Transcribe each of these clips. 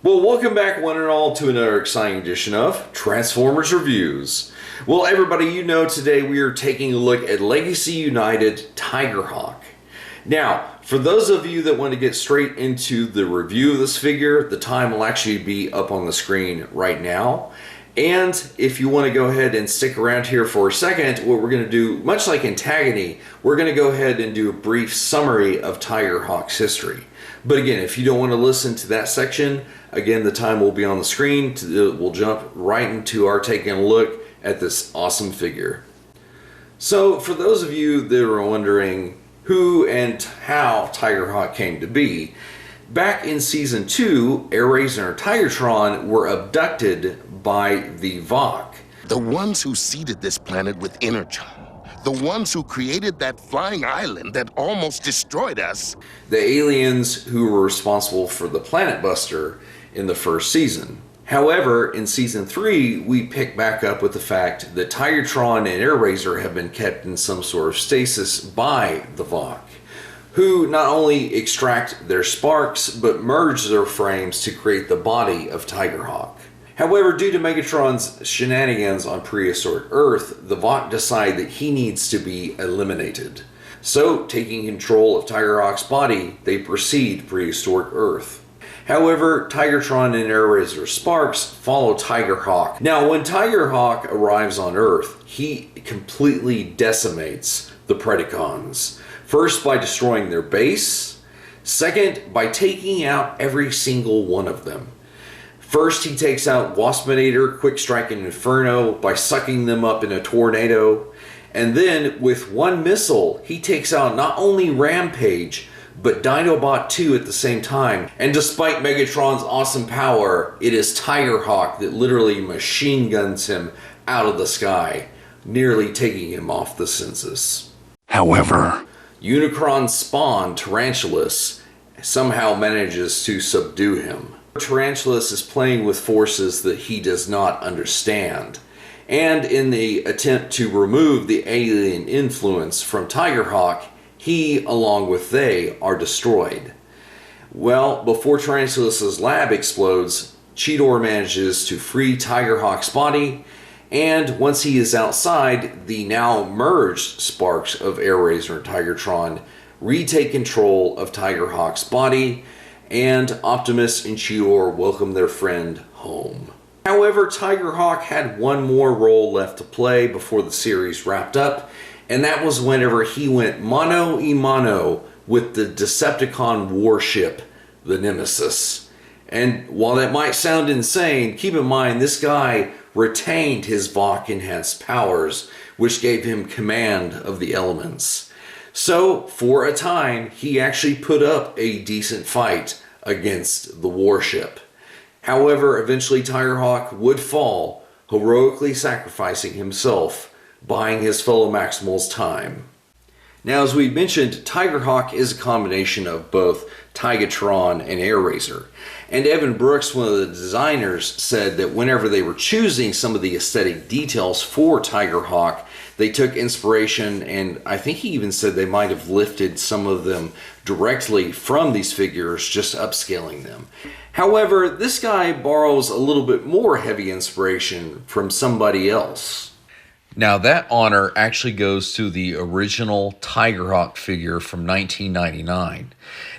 Well, welcome back one and all to another exciting edition of Transformers Reviews. Well, everybody, you know today we are taking a look at Legacy United Tigerhawk. Now, for those of you that want to get straight into the review of this figure, the time will actually be up on the screen right now. And if you want to go ahead and stick around here for a second, what we're going to do, much like Antagony, we're going to go ahead and do a brief summary of Tigerhawk's history. But again, if you don't want to listen to that section, again, the time will be on the screen. We'll jump right into our taking a look at this awesome figure. So, for those of you that are wondering who and how Tigerhawk came to be, back in Season 2, Airazor and Tigertron were abducted by the Vok. The ones who seeded this planet with energy. The ones who created that flying island that almost destroyed us. The aliens who were responsible for the Planet Buster in the first season. However, in Season 3, we pick back up with the fact that Tigertron and Airazor have been kept in some sort of stasis by the Vok, who not only extract their sparks, but merge their frames to create the body of Tigerhawk. However, due to Megatron's shenanigans on prehistoric Earth, the Vok decide that he needs to be eliminated. So, taking control of Tigerhawk's body, they proceed prehistoric Earth. However, Tigertron and Airazor's sparks follow Tigerhawk. Now, when Tigerhawk arrives on Earth, he completely decimates the Predacons. First, by destroying their base. Second, by taking out every single one of them. First, he takes out Waspinator, Quick Strike, and Inferno by sucking them up in a tornado. And then, with one missile, he takes out not only Rampage, but Dinobot 2 at the same time. And despite Megatron's awesome power, it is Tigerhawk that literally machine guns him out of the sky, nearly taking him off the census. However, Unicron's spawn, Tarantulas, somehow manages to subdue him. Tarantulas is playing with forces that he does not understand. And in the attempt to remove the alien influence from Tigerhawk, he, along with they, are destroyed. Well, before Tarantulas' lab explodes, Cheetor manages to free Tigerhawk's body, and once he is outside, the now merged sparks of Airazor and Tigertron retake control of Tigerhawk's body, and Optimus and Cheetor welcome their friend home. However, Tigerhawk had one more role left to play before the series wrapped up, and that was whenever he went mano-a-mano with the Decepticon warship, the Nemesis. And while that might sound insane, keep in mind this guy retained his Vok enhanced powers, which gave him command of the elements. So, for a time, he actually put up a decent fight against the warship. However, eventually Tigerhawk would fall, heroically sacrificing himself, buying his fellow Maximals time. Now, as we mentioned, Tigerhawk is a combination of both Tigatron and Airazor. And Evan Brooks, one of the designers, said that whenever they were choosing some of the aesthetic details for Tigerhawk, they took inspiration, and I think he even said they might have lifted some of them directly from these figures, just upscaling them. However, this guy borrows a little bit more heavy inspiration from somebody else. Now, that honor actually goes to the original Tigerhawk figure from 1999.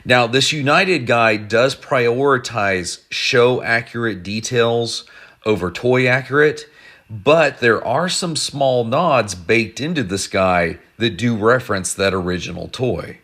Now, this United guy does prioritize show-accurate details over toy-accurate, but there are some small nods baked into this guy that do reference that original toy.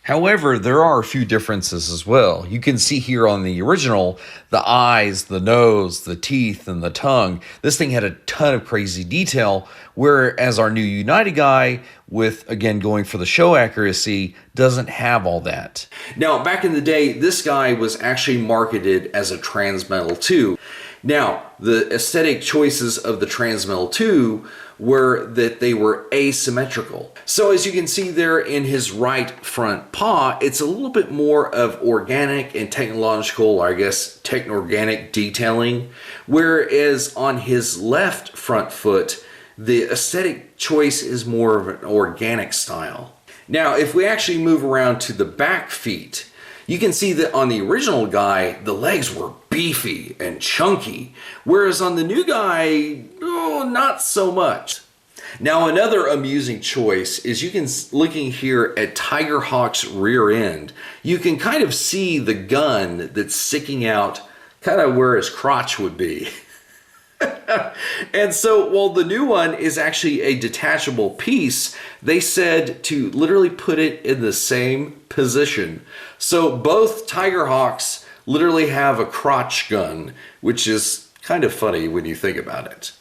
However, there are a few differences as well. You can see here on the original, the eyes, the nose, the teeth, and the tongue. This thing had a ton of crazy detail, whereas our new United guy, with, again, going for the show accuracy, doesn't have all that. Now, back in the day, this guy was actually marketed as a Transmetal 2. Now, the aesthetic choices of the Transmetal 2 were that they were asymmetrical. So as you can see there in his right front paw, it's a little bit more of organic and technological, or I guess techno-organic detailing, whereas on his left front foot, the aesthetic choice is more of an organic style. Now, if we actually move around to the back feet, you can see that on the original guy, the legs were beefy and chunky, whereas on the new guy, oh, not so much. Now, another amusing choice is you can, looking here at Tigerhawk's rear end, you can kind of see the gun that's sticking out kind of where his crotch would be. And so, while the new one is actually a detachable piece, they said to literally put it in the same position. So both Tigerhawks literally have a crotch gun, which is kind of funny when you think about it.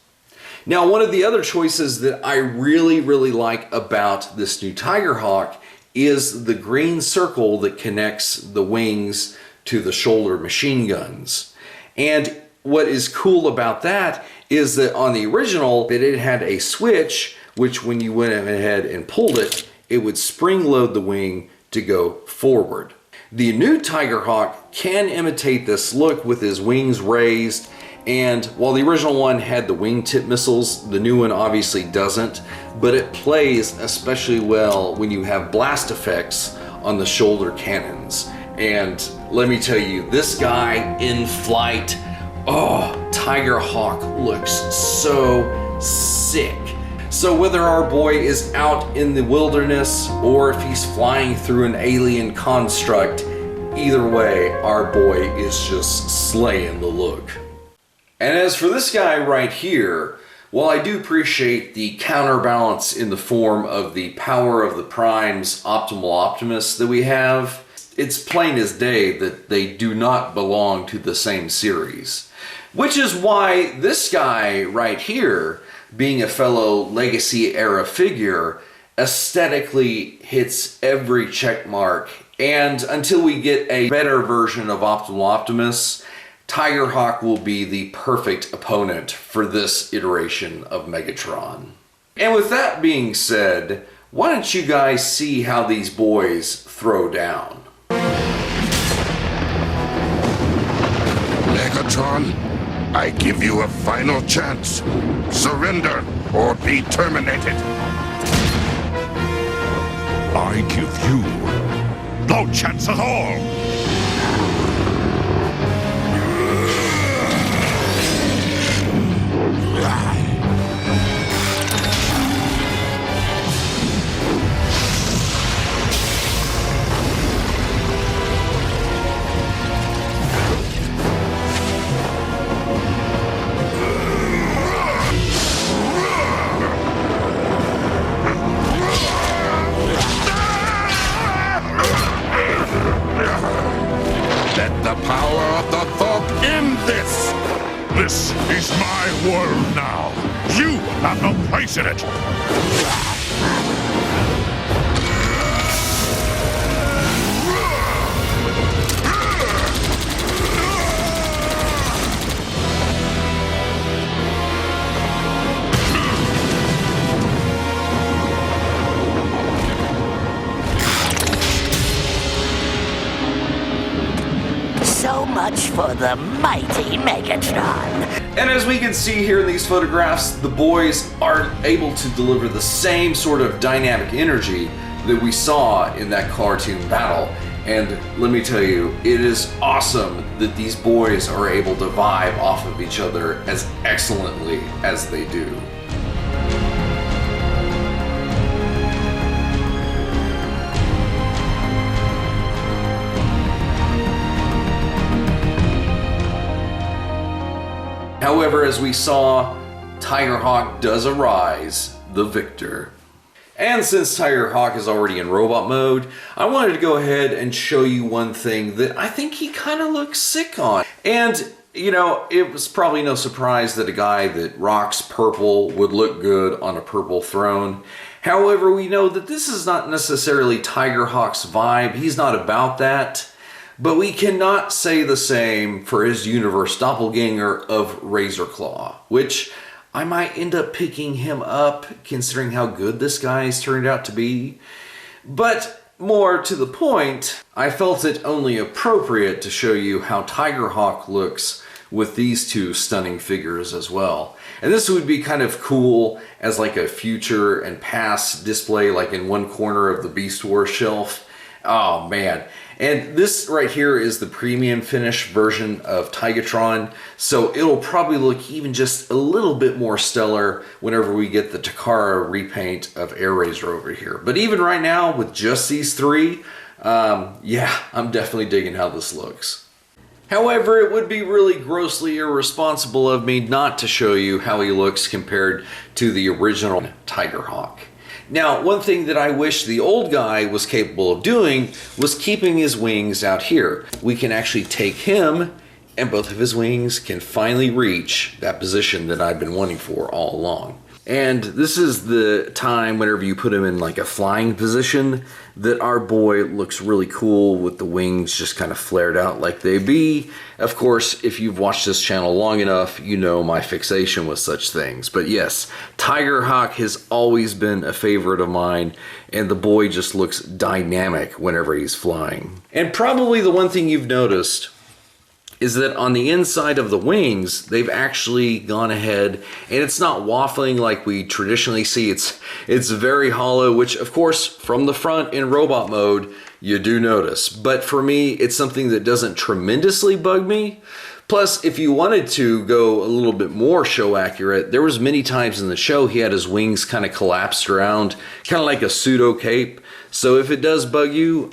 Now, one of the other choices that I really like about this new Tigerhawk is the green circle that connects the wings to the shoulder machine guns. And what is cool about that is that on the original, it had a switch, which when you went ahead and pulled it, it would spring load the wing to go forward. The new Tigerhawk can imitate this look with his wings raised, and while the original one had the wingtip missiles, the new one obviously doesn't, but it plays especially well when you have blast effects on the shoulder cannons. And let me tell you, this guy in flight, oh, Tigerhawk looks so sick. So whether our boy is out in the wilderness or if he's flying through an alien construct, either way, our boy is just slaying the look. And as for this guy right here, while I do appreciate the counterbalance in the form of the Power of the Prime's Optimal Optimus that we have, it's plain as day that they do not belong to the same series. Which is why this guy right here, being a fellow Legacy era figure, aesthetically hits every check mark. And until we get a better version of Optimal Optimus, Tigerhawk will be the perfect opponent for this iteration of Megatron. And with that being said, why don't you guys see how these boys throw down? Megatron, I give you a final chance. Surrender or be terminated. I give you no chance at all. This is my world now. You have no place in it. So much for the mighty Megatron. And as we can see here in these photographs, the boys are able to deliver the same sort of dynamic energy that we saw in that cartoon battle. And let me tell you, it is awesome that these boys are able to vibe off of each other as excellently as they do. However, as we saw, Tigerhawk does arise, the victor. And since Tigerhawk is already in robot mode, I wanted to go ahead and show you one thing that I think he kind of looks sick on. And, you know, it was probably no surprise that a guy that rocks purple would look good on a purple throne. However, we know that this is not necessarily Tigerhawk's vibe. He's not about that. But we cannot say the same for his universe doppelganger of Razorclaw, which I might end up picking him up considering how good this guy's turned out to be. But more to the point, I felt it only appropriate to show you how Tigerhawk looks with these two stunning figures as well. And this would be kind of cool as like a future and past display, like in one corner of the Beast Wars shelf. Oh man. And this right here is the premium finish version of Tigatron, so it'll probably look even just a little bit more stellar whenever we get the Takara repaint of Air Razor over here. But even right now, with just these three, yeah, I'm definitely digging how this looks. However, it would be really grossly irresponsible of me not to show you how he looks compared to the original Tigerhawk. Now, one thing that I wish the old guy was capable of doing was keeping his wings out here. We can actually take him, and both of his wings can finally reach that position that I've been wanting for all along. And this is the time whenever you put him in like a flying position that our boy looks really cool with the wings just kind of flared out like they be. Of course, if you've watched this channel long enough, you know my fixation with such things. But yes, Tigerhawk has always been a favorite of mine, and the boy just looks dynamic whenever he's flying. And probably the one thing you've noticed is that on the inside of the wings, they've actually gone ahead, and it's not waffling like we traditionally see. It's very hollow, which of course from the front in robot mode you do notice. But for me, it's something that doesn't tremendously bug me. Plus, if you wanted to go a little bit more show accurate, there was many times in the show he had his wings kind of collapsed around, kind of like a pseudo cape. So if it does bug you,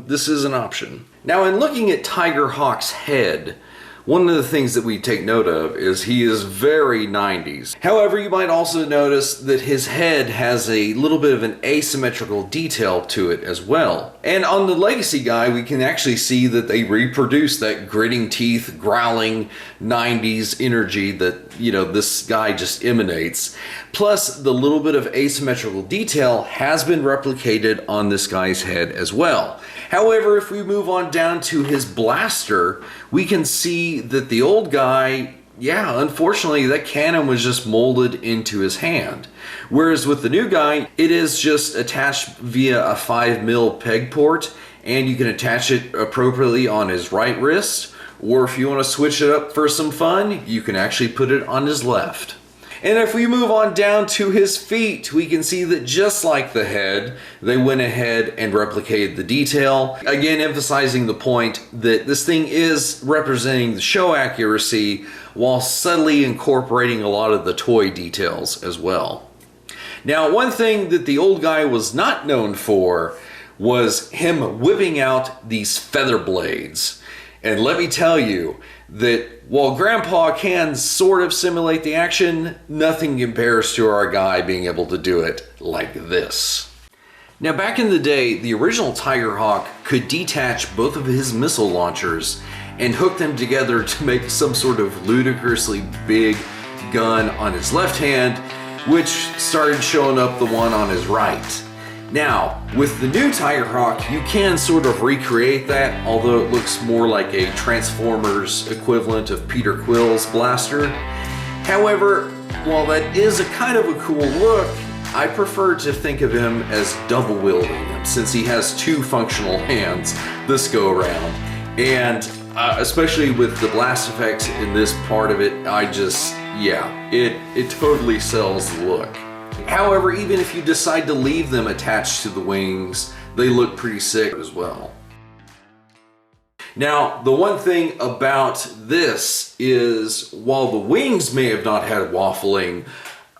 this is an option. Now, in looking at Tigerhawk's head, one of the things that we take note of is he is very 90s. However, you might also notice that his head has a little bit of an asymmetrical detail to it as well. And on the Legacy guy, we can actually see that they reproduce that gritting teeth, growling 90s energy that, you know, this guy just emanates. Plus, the little bit of asymmetrical detail has been replicated on this guy's head as well. However, if we move on down to his blaster, we can see that the old guy, yeah, unfortunately, that cannon was just molded into his hand. Whereas with the new guy, it is just attached via a 5mm peg port, and you can attach it appropriately on his right wrist, or if you want to switch it up for some fun, you can actually put it on his left. And if we move on down to his feet, we can see that just like the head, they went ahead and replicated the detail. Again, emphasizing the point that this thing is representing the show accuracy while subtly incorporating a lot of the toy details as well. Now, one thing that the old guy was not known for was him whipping out these feather blades. And let me tell you that while Grandpa can sort of simulate the action, nothing compares to our guy being able to do it like this. Now, back in the day, the original Tigerhawk could detach both of his missile launchers and hook them together to make some sort of ludicrously big gun on his left hand, which started showing up the one on his right. Now, with the new Tigerhawk, you can sort of recreate that, although it looks more like a Transformers equivalent of Peter Quill's blaster. However, while that is a kind of a cool look, I prefer to think of him as double wielding him, since he has two functional hands this go around. And especially with the blast effects in this part of it, it totally sells the look. However, even if you decide to leave them attached to the wings, they look pretty sick as well. Now, the one thing about this is, while the wings may have not had waffling,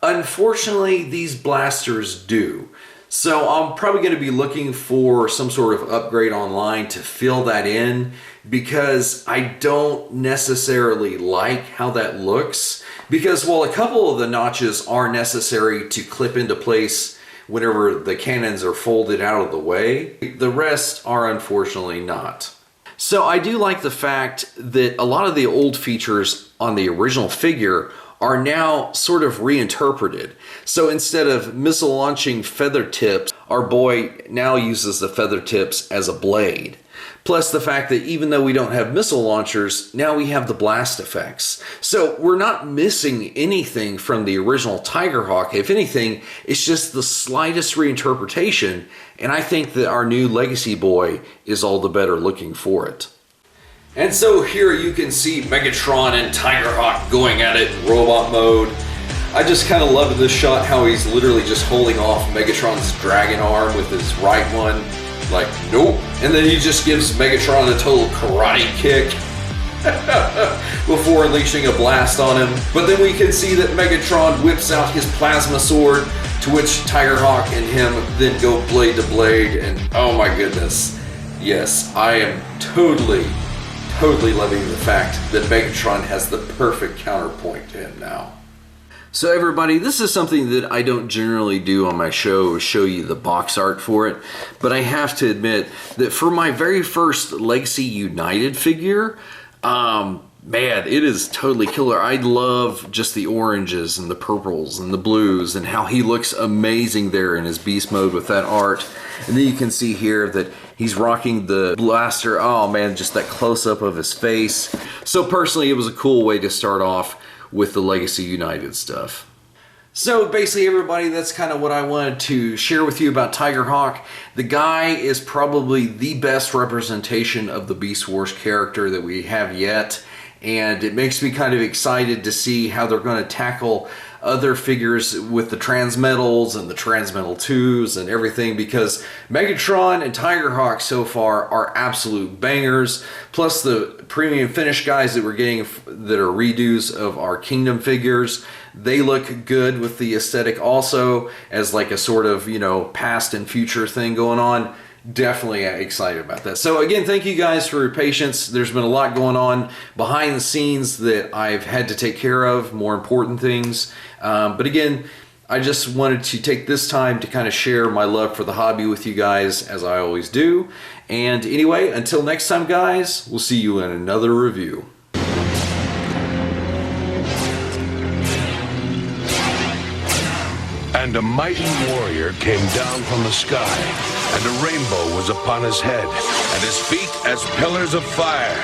unfortunately these blasters do. So I'm probably going to be looking for some sort of upgrade online to fill that in, because I don't necessarily like how that looks. Because while a couple of the notches are necessary to clip into place whenever the cannons are folded out of the way, the rest are unfortunately not. So I do like the fact that a lot of the old features on the original figure are now sort of reinterpreted. So instead of missile launching feather tips, our boy now uses the feather tips as a blade. Plus the fact that even though we don't have missile launchers, now we have the blast effects. So we're not missing anything from the original Tigerhawk. If anything, it's just the slightest reinterpretation, and I think that our new Legacy boy is all the better looking for it. And so here you can see Megatron and Tigerhawk going at it in robot mode. I just kind of love this shot, how he's literally just holding off Megatron's dragon arm with his right one. Like, nope. And then he just gives Megatron a total karate kick before unleashing a blast on him. But then we can see that Megatron whips out his plasma sword, to which Tigerhawk and him then go blade to blade, and oh my goodness. Yes, I am totally loving the fact that Megatron has the perfect counterpoint to him now. So everybody, this is something that I don't generally do on my show, show you the box art for it, but I have to admit that for my very first Legacy United figure, man, it is totally killer. I love just the oranges and the purples and the blues and how he looks amazing there in his beast mode with that art. And then you can see here that he's rocking the blaster. Oh man, just that close-up of his face. So personally, it was a cool way to start off with the Legacy United stuff. So basically everybody, that's kind of what I wanted to share with you about Tigerhawk. The guy is probably the best representation of the Beast Wars character that we have yet. And it makes me kind of excited to see how they're going to tackle other figures with the Transmetals and the Transmetal 2s and everything, because Megatron and Tigerhawk so far are absolute bangers. Plus the premium finish guys that we're getting that are redos of our Kingdom figures, they look good with the aesthetic also as like a sort of, you know, past and future thing going on. Definitely excited about that. So again, thank you guys for your patience. There's been a lot going on behind the scenes that I've had to take care of, more important things. But again, I just wanted to take this time to kind of share my love for the hobby with you guys, as I always do. And anyway, until next time guys, we'll see you in another review. And a mighty warrior came down from the sky, and a rainbow was upon his head, and his feet as pillars of fire.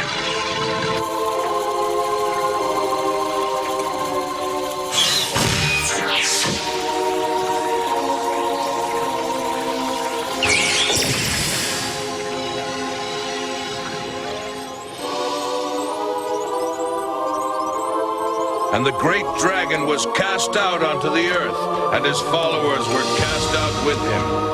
And the great dragon was cast out onto the earth, and his followers were cast out with him.